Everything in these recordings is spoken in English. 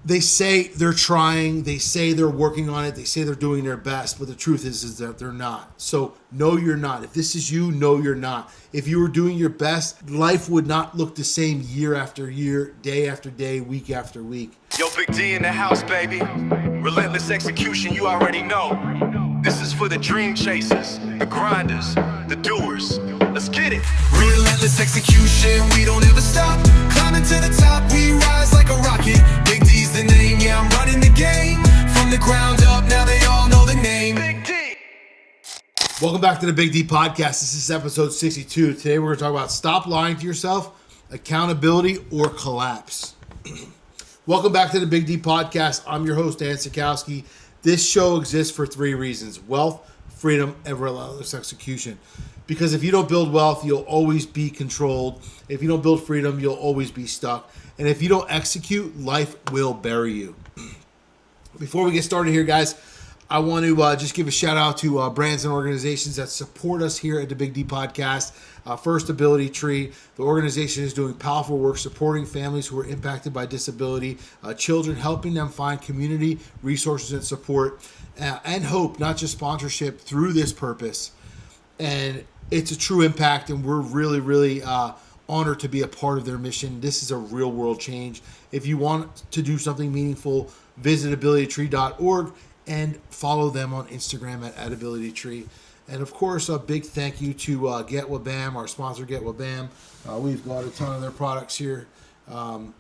They say they're trying, they say they're working on it, they say they're doing their best, but the truth is that they're not. So no, you're not. If this is you, no, you're not. If you were doing your best, life would not look the same year after year, day after day, week after week. Yo, Big D in the house, baby. Relentless execution, you already know. This is for the dream chasers, the grinders, the doers. Let's get it. Relentless execution, we don't ever stop. Climbing to the top, we rise like a rocket. Big D's the name, yeah, I'm running the game. From the ground up, now they all know the name. Big D. Welcome back to the Big D Podcast. This is episode 62. Today we're going to talk about stop lying to yourself, accountability, or collapse. Welcome back to the Big D Podcast. I'm your host, Sachkowsky. This show exists for three reasons: wealth, freedom, and relentless execution. Because if you don't build wealth, you'll always be controlled. If you don't build freedom, you'll always be stuck. And if you don't execute, life will bury you. Before we get started here, guys, I want to just give a shout out to brands and organizations that support us here at the Big D Podcast. First, Ability Tree. The organization is doing powerful work supporting families who are impacted by disability, children, helping them find community, resources, and support, and hope, not just sponsorship, through this purpose. And it's a true impact, and we're really, really honored to be a part of their mission. This is a real world change. If you want to do something meaningful, visit abilitytree.org and follow them on Instagram at @abilitytree. And of course, a big thank you to Get Wabam, our sponsor, Get Wabam. We've got a ton of their products here, and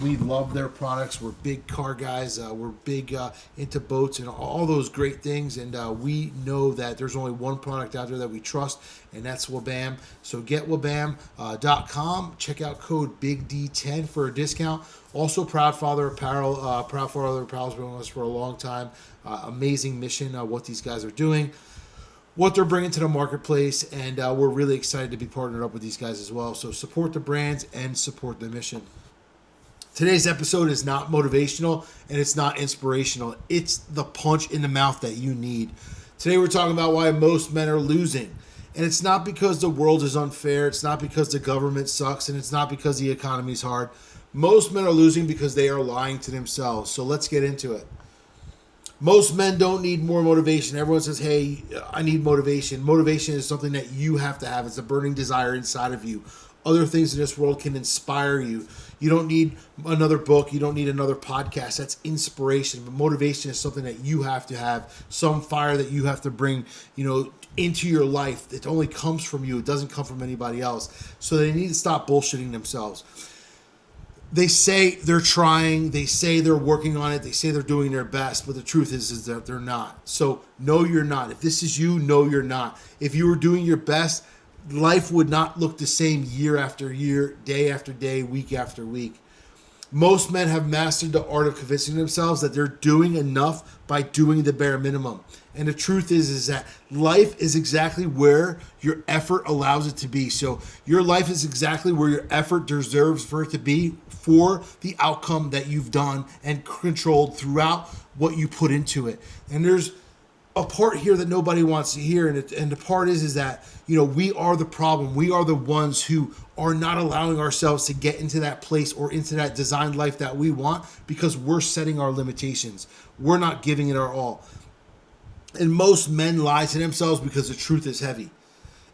we love their products. We're big car guys. We're big into boats and all those great things. And we know that there's only one product out there that we trust, and that's Wabam. So getwabam.com. Check out code BIGD10 for a discount. Also, Proud Father Apparel. Proud Father Apparel has been with us for a long time. Amazing mission, what these guys are doing, what they're bringing to the marketplace, and we're really excited to be partnered up with these guys as well. So support the brands and support the mission. Today's episode is not motivational and it's not inspirational. It's the punch in the mouth that you need. Today we're talking about why most men are losing. And it's not because the world is unfair. It's not because the government sucks. And it's not because the economy is hard. Most men are losing because they are lying to themselves. So let's get into it. Most men don't need more motivation. Everyone says, hey, I need motivation. Motivation is something that you have to have. It's a burning desire inside of you. Other things in this world can inspire you. You don't need another book. You don't need another podcast. That's inspiration. But motivation is something that you have to have. Some fire that you have to bring, into your life. It only comes from you. It doesn't come from anybody else. So they need to stop bullshitting themselves. They say they're trying, they say they're working on it, they say they're doing their best, but the truth is that they're not. So no, you're not. If this is you, no, you're not. If you were doing your best, life would not look the same year after year, day after day, week after week. Most men have mastered the art of convincing themselves that they're doing enough by doing the bare minimum. And the truth is that life is exactly where your effort allows it to be. So your life is exactly where your effort deserves for it to be, for the outcome that you've done and controlled throughout what you put into it. And there's a part here that nobody wants to hear, and the part is that we are the problem. We are the ones who are not allowing ourselves to get into that place or into that designed life that we want because we're setting our limitations. We're not giving it our all. And most men lie to themselves because the truth is heavy.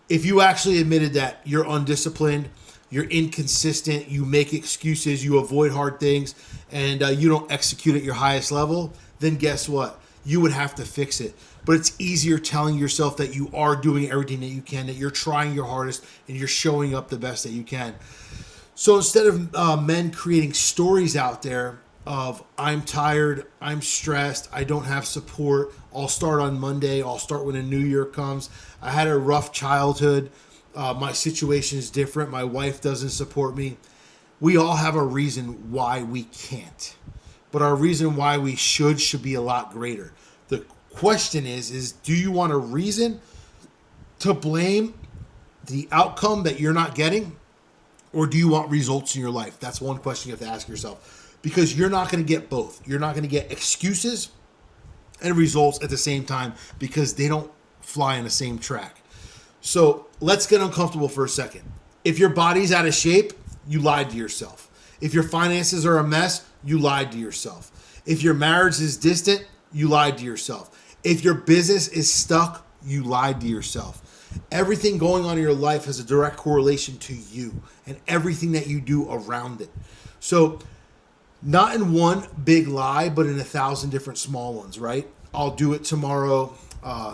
If you actually admitted that you're undisciplined, you're inconsistent, you make excuses, you avoid hard things, and you don't execute at your highest level, then guess what? You would have to fix it. But it's easier telling yourself that you are doing everything that you can, that you're trying your hardest, and you're showing up the best that you can. So instead of men creating stories out there of I'm tired, I'm stressed, I don't have support, I'll start on Monday, I'll start when a new year comes, I had a rough childhood, my situation is different, my wife doesn't support me. We all have a reason why we can't. But our reason why we should be a lot greater. The question is do you want a reason to blame the outcome that you're not getting? Or do you want results in your life? That's one question you have to ask yourself. Because you're not going to get both. You're not going to get excuses and results at the same time because they don't fly on the same track. So let's get uncomfortable for a second. If your body's out of shape, you lied to yourself. If your finances are a mess, you lied to yourself. If your marriage is distant, you lied to yourself. If your business is stuck, you lied to yourself. Everything going on in your life has a direct correlation to you and everything that you do around it. So not in one big lie, but in 1,000 different small ones, right? I'll do it tomorrow.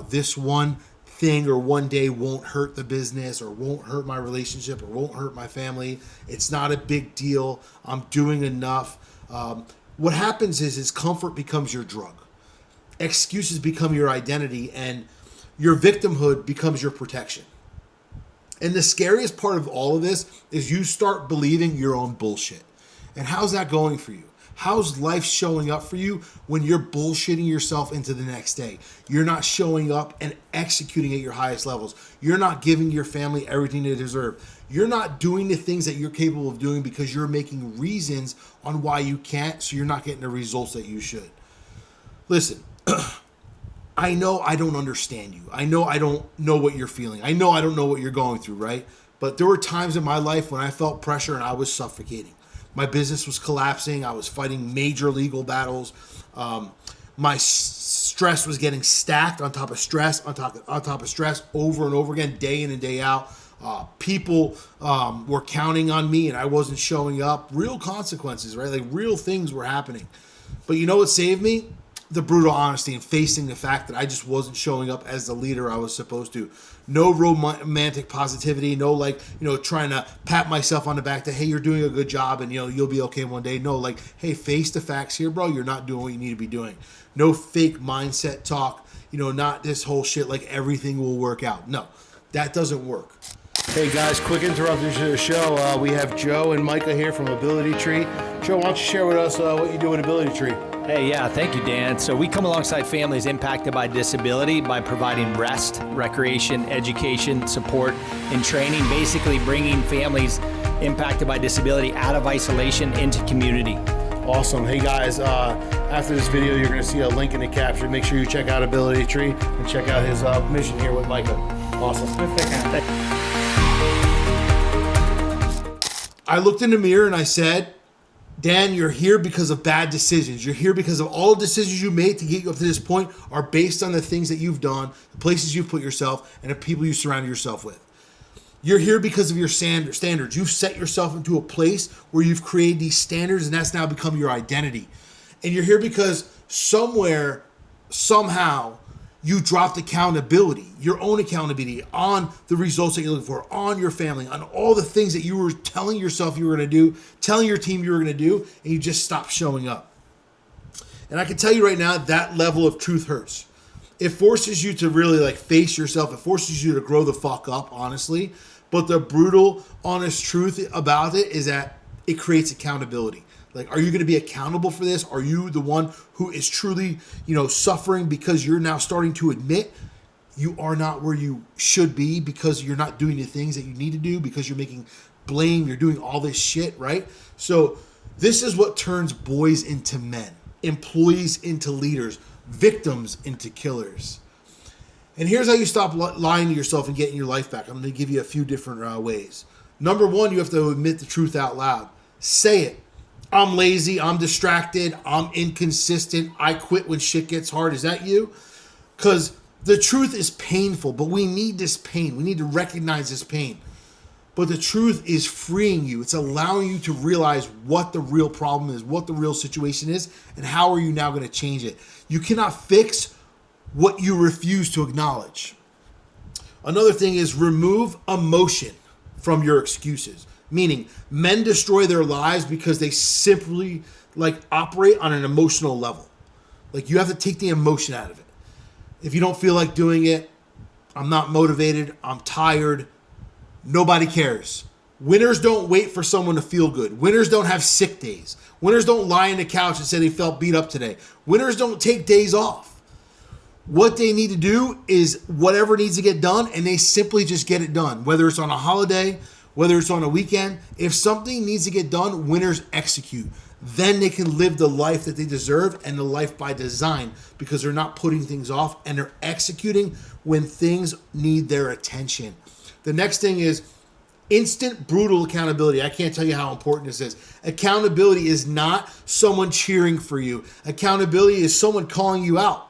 This one thing or one day won't hurt the business or won't hurt my relationship or won't hurt my family. It's not a big deal. I'm doing enough. What happens is comfort becomes your drug. Excuses become your identity, and your victimhood becomes your protection. And the scariest part of all of this is you start believing your own bullshit. And how's that going for you? How's life showing up for you when you're bullshitting yourself into the next day? You're not showing up and executing at your highest levels. You're not giving your family everything they deserve. You're not doing the things that you're capable of doing because you're making reasons on why you can't, so you're not getting the results that you should. Listen, I know I don't understand you. I know I don't know what you're feeling. I know I don't know what you're going through, right? But there were times in my life when I felt pressure and I was suffocating. My business was collapsing. I was fighting major legal battles. My stress was getting stacked on top of stress, on top of stress, over and over again, day in and day out. People were counting on me and I wasn't showing up. Real consequences, right? Like real things were happening. But you know what saved me? The brutal honesty and facing the fact that I just wasn't showing up as the leader I was supposed to. No romantic positivity, no trying to pat myself on the back that, hey, you're doing a good job and you'll be okay one day. No, like, hey, face the facts here, bro. You're not doing what you need to be doing. No fake mindset talk, not this whole shit like everything will work out. No, that doesn't work. Hey guys, quick interruption to the show. We have Joe and Micah here from Ability Tree. Joe, why don't you share with us what you do at Ability Tree? Hey, yeah, thank you, Dan. So we come alongside families impacted by disability by providing rest, recreation, education, support, and training, basically bringing families impacted by disability out of isolation into community. Awesome. Hey guys, after this video, you're going to see a link in the caption. Make sure you check out Ability Tree and check out his mission here with Micah. Awesome. I looked in the mirror and I said, Dan, you're here because of bad decisions. You're here because of all the decisions you made to get you up to this point are based on the things that you've done, the places you've put yourself, and the people you surround yourself with. You're here because of your standards. You've set yourself into a place where you've created these standards, and that's now become your identity. And you're here because somewhere, somehow, you dropped accountability, your own accountability on the results that you're looking for, on your family, on all the things that you were telling yourself you were going to do, telling your team you were going to do, and you just stopped showing up. And I can tell you right now, that level of truth hurts. It forces you to really face yourself. It forces you to grow the fuck up, honestly. But the brutal, honest truth about it is that it creates accountability. Are you going to be accountable for this? Are you the one who is truly, suffering because you're now starting to admit you are not where you should be because you're not doing the things that you need to do, because you're making blame, you're doing all this shit, right? So this is what turns boys into men, employees into leaders, victims into killers. And here's how you stop lying to yourself and getting your life back. I'm going to give you a few different ways. Number one, you have to admit the truth out loud. Say it. I'm lazy, I'm distracted, I'm inconsistent, I quit when shit gets hard. Is that you? Because the truth is painful, but we need this pain. We need to recognize this pain. But the truth is freeing you. It's allowing you to realize what the real problem is, what the real situation is, and how are you now going to change it. You cannot fix what you refuse to acknowledge. Another thing is remove emotion from your excuses. Meaning, men destroy their lives because they simply operate on an emotional level. You have to take the emotion out of it. If you don't feel like doing it, I'm not motivated, I'm tired, nobody cares. Winners don't wait for someone to feel good. Winners don't have sick days. Winners don't lie on the couch and say they felt beat up today. Winners don't take days off. What they need to do is whatever needs to get done, and they simply just get it done. Whether it's on a holiday, whether it's on a weekend, if something needs to get done, winners execute. Then they can live the life that they deserve and the life by design because they're not putting things off and they're executing when things need their attention. The next thing is Instant, brutal accountability. I can't tell you how important this is. Accountability is not someone cheering for you. Accountability is someone calling you out.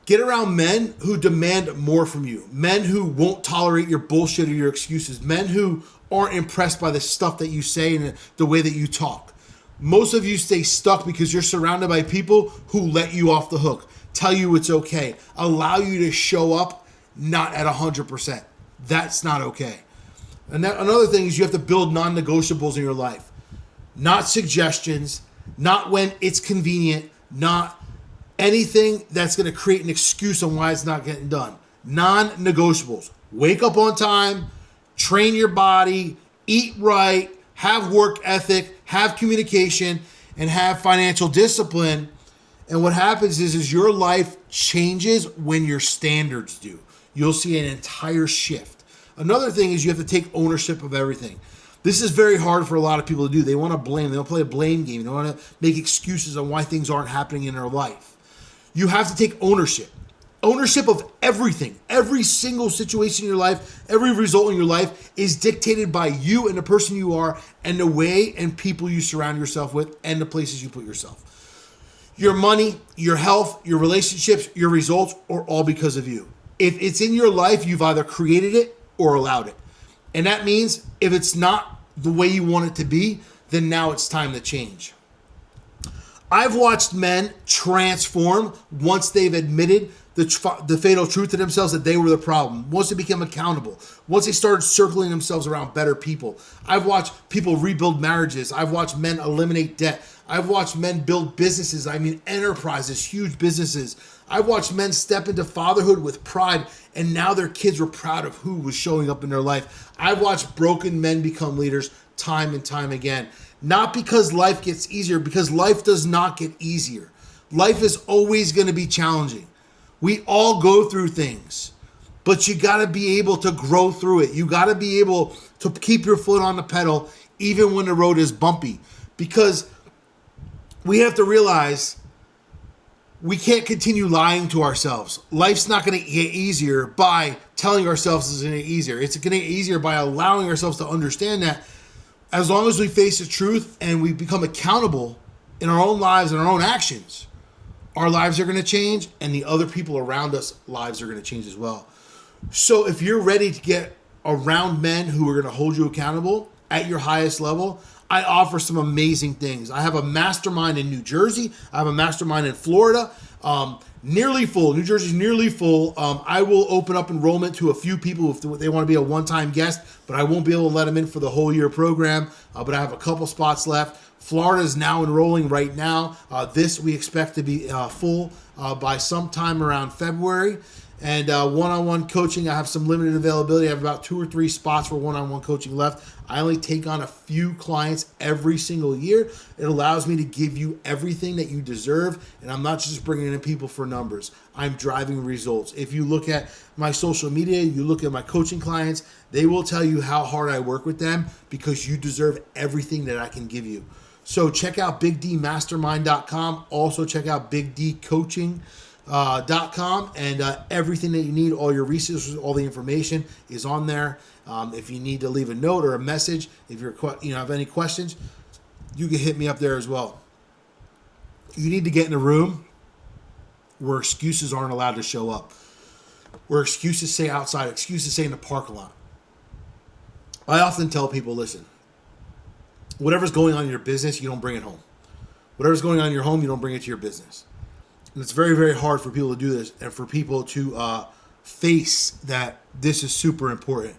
Get around men who demand more from you. Men who won't tolerate your bullshit or your excuses. Men who aren't impressed by the stuff that you say and the way that you talk. Most of you stay stuck because you're surrounded by people who let you off the hook, tell you it's okay, allow you to show up not at 100%. That's not okay. And another thing is you have to build non-negotiables in your life. Not suggestions, not when it's convenient, not anything that's going to create an excuse on why it's not getting done. Non-negotiables. Wake up on time, train your body, eat right, have work ethic, have communication, and have financial discipline. And what happens is your life changes when your standards do. You'll see an entire shift. Another thing is you have to take ownership of everything. This is very hard for a lot of people to do. They want to blame. They want to play a blame game. They want to make excuses on why things aren't happening in their life. You have to take ownership. Ownership of everything. Every single situation in your life, every result in your life is dictated by you and the person you are and the way and people you surround yourself with and the places you put yourself. Your money, your health, your relationships, your results are all because of you. If it's in your life, you've either created it or allowed it. And that means if it's not the way you want it to be, then now it's time to change. I've watched men transform once they've admitted the fatal truth to themselves that they were the problem. Once they became accountable. Once they started circling themselves around better people. I've watched people rebuild marriages. I've watched men eliminate debt. I've watched men build businesses. I mean enterprises, huge businesses. I've watched men step into fatherhood with pride, and now their kids were proud of who was showing up in their life. I've watched broken men become leaders time and time again. Not because life gets easier, because life does not get easier. Life is always going to be challenging. We all go through things, but you got to be able to grow through it. You got to be able to keep your foot on the pedal even when the road is bumpy, because we have to realize we can't continue lying to ourselves. Life's not going to get easier by telling ourselves it's going to get easier. It's going to get easier by allowing ourselves to understand that as long as we face the truth and we become accountable in our own lives and our own actions, our lives are going to change and the other people around us lives are going to change as well. So if you're ready to get around men who are going to hold you accountable at your highest level, I offer some amazing things. I have a mastermind in New Jersey. I have a mastermind in Florida. Nearly full. New Jersey's nearly full. I will open up enrollment to a few people if they want to be a one-time guest, but I won't be able to let them in for the whole year program. But I have a couple spots left. Florida is now enrolling right now. This we expect to be full by sometime around February. And one-on-one coaching, I have some limited availability. I have about 2 or 3 spots for one-on-one coaching left. I only take on a few clients every single year. It allows me to give you everything that you deserve, and I'm not just bringing in people for numbers. I'm driving results. If you look at my social media, you look at my coaching clients, they will tell you how hard I work with them because you deserve everything that I can give you. So check out BigDMastermind.com. Also check out BigDCoaching.com and everything that you need, all your resources, all the information is on there. If you need to leave a note or a message, if you're have any questions, you can hit me up there as well. You need to get in a room where excuses aren't allowed to show up, where excuses say outside, excuses say in the parking lot. I often tell people, listen, whatever's going on in your business, you don't bring it home. Whatever's going on in your home, you don't bring it to your business. And it's very, very hard for people to do this and for people to face that this is super important.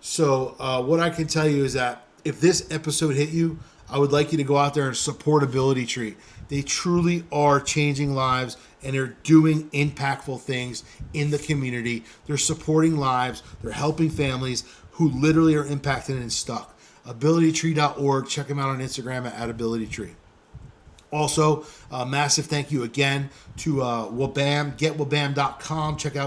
So what I can tell you is that if this episode hit you, I would like you to go out there and support Ability Tree. They truly are changing lives and they're doing impactful things in the community. They're supporting lives. They're helping families who literally are impacted and stuck. AbilityTree.org. Check them out on Instagram at AbilityTree. Also, massive thank you again to Wabam, getwabam.com. Check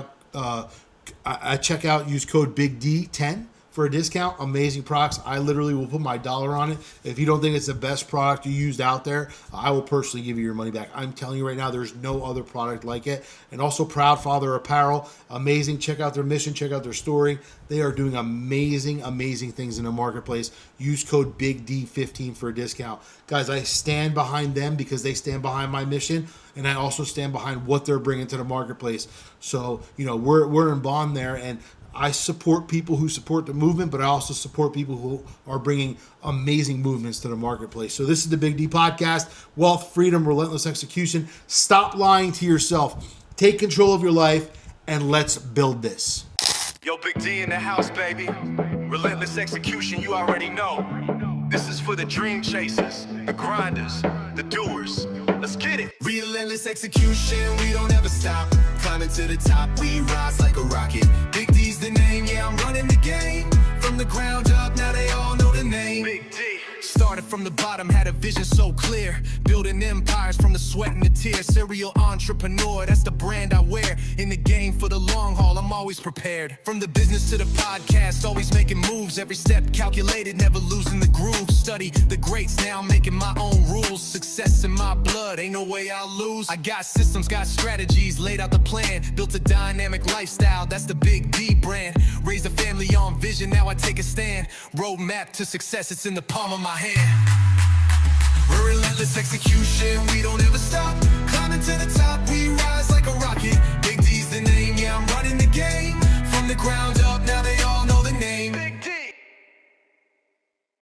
out, use code BIGD10 for a discount, amazing products. I literally will put my dollar on it. If you don't think it's the best product you used out there, I will personally give you your money back. I'm telling you right now, there's no other product like it. And also Proud Father Apparel, amazing. Check out their mission, check out their story. They are doing amazing, amazing things in the marketplace. Use code BIGD15 for a discount. Guys, I stand behind them because they stand behind my mission, and I also stand behind what they're bringing to the marketplace. So, we're in bond there, and I support people who support the movement, but I also support people who are bringing amazing movements to the marketplace. So this is the Big D Podcast, Wealth, Freedom, Relentless Execution. Stop lying to yourself. Take control of your life, and let's build this. Yo, Big D in the house, baby. Relentless execution, you already know. This is for the dream chasers, the grinders, the doers. Let's get it. Relentless execution, we don't ever stop. Climbing to the top, we rise like a rocket. Big D's the name, yeah, I'm running the game. From the ground up, now they all know the name. Big D. Started from the bottom, had a vision so clear. Building empires from the sweat and the tears. Serial entrepreneur, that's the brand I wear. In the game for the long haul, I'm always prepared. From the business to the podcast, always making moves. Every step calculated, never losing the groove. Study the greats, now I'm making my own rules. Success in my blood, ain't no way I'll lose. I got systems, got strategies, laid out the plan. Built a dynamic lifestyle, that's the Big D brand. Raised a family on vision, now I take a stand. Roadmap to success, it's in the palm of my hand. Relentless execution, we don't ever stop. Climbing to the top, we